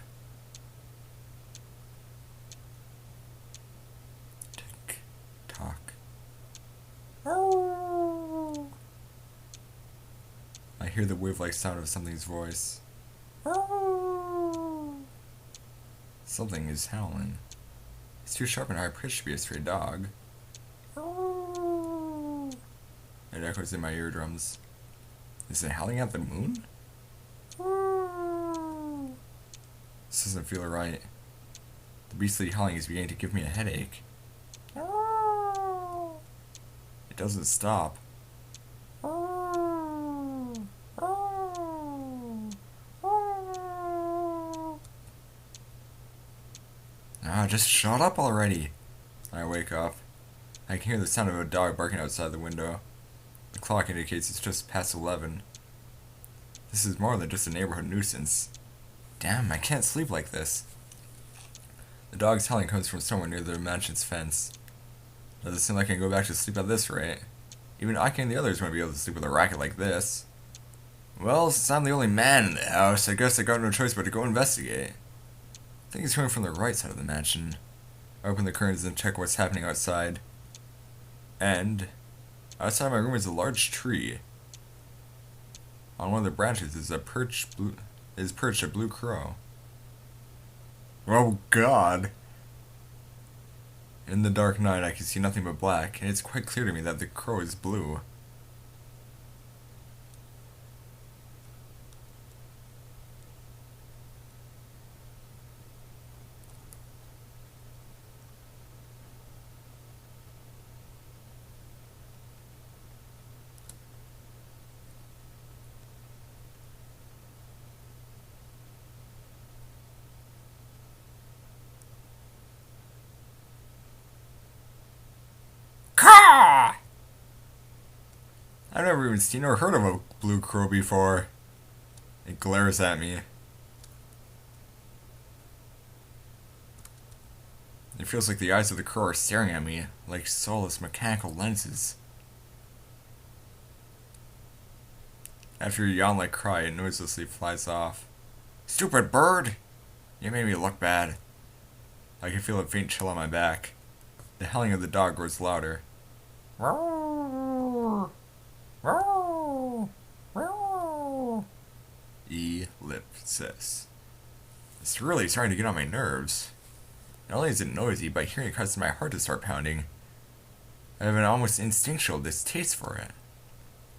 Tick, tock. I hear the wave-like sound of something's voice. Something is howling. It's too sharp and high-pitched to be a stray dog. It echoes in my eardrums. Is it howling at the moon? This doesn't feel right. The beastly howling is beginning to give me a headache. It doesn't stop. Just shut up already. I wake up. I can hear the sound of a dog barking outside the window. The clock indicates it's just past 11. This is more than just a neighborhood nuisance. Damn, I can't sleep like this. The dog's howling comes from somewhere near the mansion's fence. Doesn't seem like I can go back to sleep at this rate. Even Akiha and the others won't be able to sleep with a racket like this. Well, since I'm the only man in the house, I guess I got no choice but to go investigate. I think it's coming from the right side of the mansion. I open the curtains and check what's happening outside. And outside my room is a large tree. On one of the branches is perched a blue crow. Oh God! In the dark night I can see nothing but black, and it's quite clear to me that the crow is blue. Caw! I've never even seen or heard of a blue crow before. It glares at me. It feels like the eyes of the crow are staring at me, like soulless mechanical lenses. After a yawn-like cry, it noiselessly flies off. Stupid bird! You made me look bad. I can feel a faint chill on my back. The howling of the dog grows louder. Ellipsis. It's really starting to get on my nerves. Not only is it noisy, but hearing it causes my heart to start pounding. I have an almost instinctual distaste for it.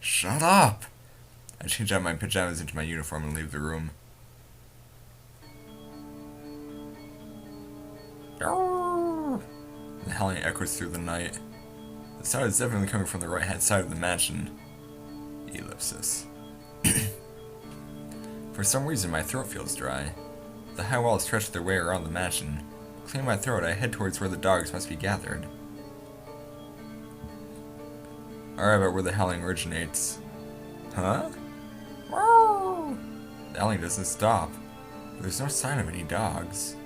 Shut up! I change out my pajamas into my uniform and leave the room. The howling echoes through the night. The sound is definitely coming from the right-hand side of the mansion. Ellipsis. For some reason, my throat feels dry. The high walls stretch their way around the mansion. Clearing my throat, I head towards where the dogs must be gathered. I arrive at where the howling originates. Huh? The howling doesn't stop. There's no sign of any dogs.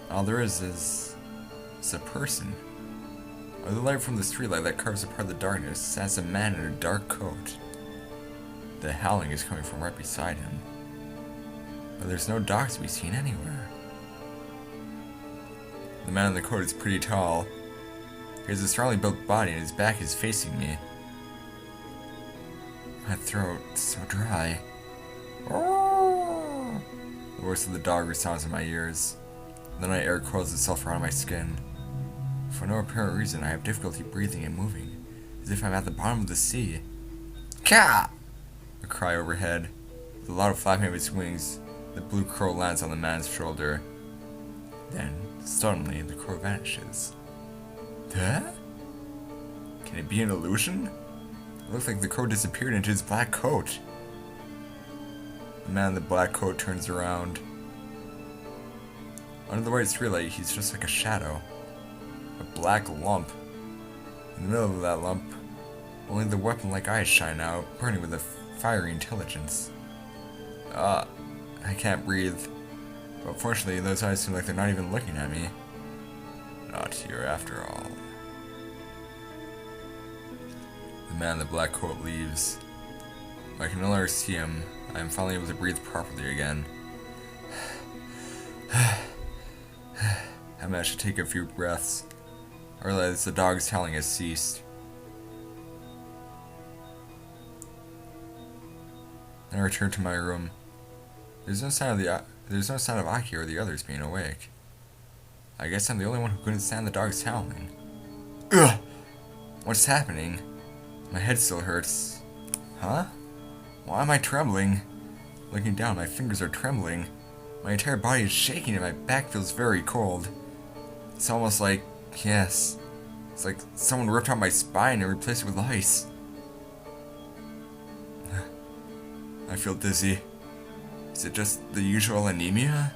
All there is a person. By the light from the streetlight that carves apart the darkness, stands a man in a dark coat. The howling is coming from right beside him. But there's no dogs to be seen anywhere. The man in the coat is pretty tall. He has a strongly built body and his back is facing me. My throat is so dry. The voice of the dog resounds in my ears. The night air coils itself around my skin. For no apparent reason, I have difficulty breathing and moving, as if I'm at the bottom of the sea. Ka! A cry overhead. With a loud flapping of its wings, the blue crow lands on the man's shoulder. Then, suddenly, the crow vanishes. Huh? Can it be an illusion? It looks like the crow disappeared into his black coat. The man in the black coat turns around. Under the white streetlight, he's just like a shadow. A black lump. In the middle of that lump, only the weapon-like eyes shine out, burning with a fiery intelligence. I can't breathe. But fortunately, those eyes seem like they're not even looking at me. Not here after all. The man in the black coat leaves. I can no longer see him. I am finally able to breathe properly again. I managed to take a few breaths. I realized the dog's howling has ceased. Then I returned to my room. There's no sign of Akiha or the others being awake. I guess I'm the only one who couldn't stand the dog's howling. Ugh! What's happening? My head still hurts. Huh? Why am I trembling? Looking down, my fingers are trembling. My entire body is shaking and my back feels very cold. It's almost like, yes, it's like someone ripped out my spine and replaced it with ice. I feel dizzy. Is it just the usual anemia?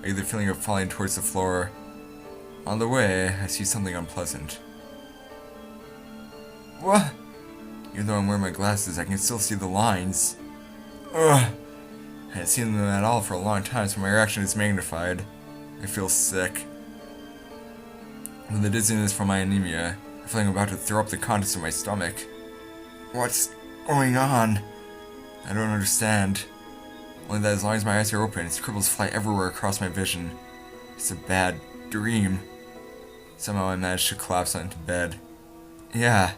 I get the feeling of falling towards the floor. On the way, I see something unpleasant. What? Even though I'm wearing my glasses, I can still see the lines. Ugh! I haven't seen them at all for a long time, so my reaction is magnified. I feel sick. With the dizziness from my anemia, I feel like I'm about to throw up the contents of my stomach. What's going on? I don't understand. Only that as long as my eyes are open, scribbles fly everywhere across my vision. It's a bad dream. Somehow I managed to collapse onto bed. Yeah,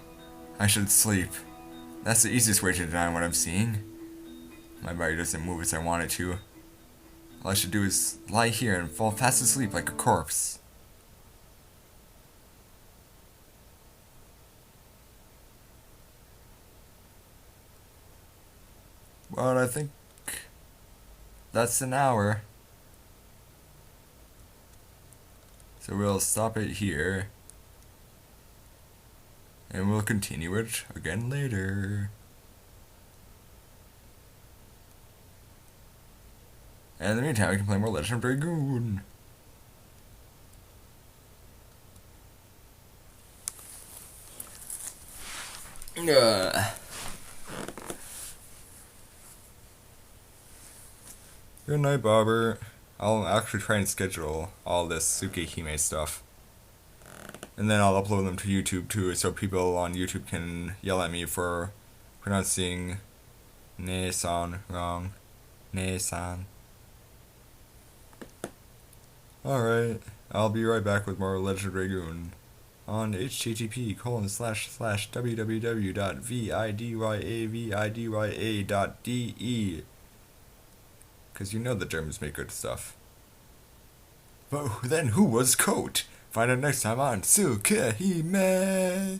I should sleep. That's the easiest way to deny what I'm seeing. My body doesn't move as I want it to. All I should do is lie here and fall fast asleep like a corpse. Well, I think that's an hour. So we'll stop it here. And we'll continue it again later. And in the meantime, we can play more Legend of Dragoon. Good night, Bobber. I'll actually try and schedule all this Tsukihime stuff. And then I'll upload them to YouTube too, so people on YouTube can yell at me for pronouncing Ne-san wrong. Ne-san. Alright, I'll be right back with more Legend of Dragoon on http://www.vidyavidya.de. Because you know the Germans make good stuff. But then who was Coat? Find out next time on Tsukihime!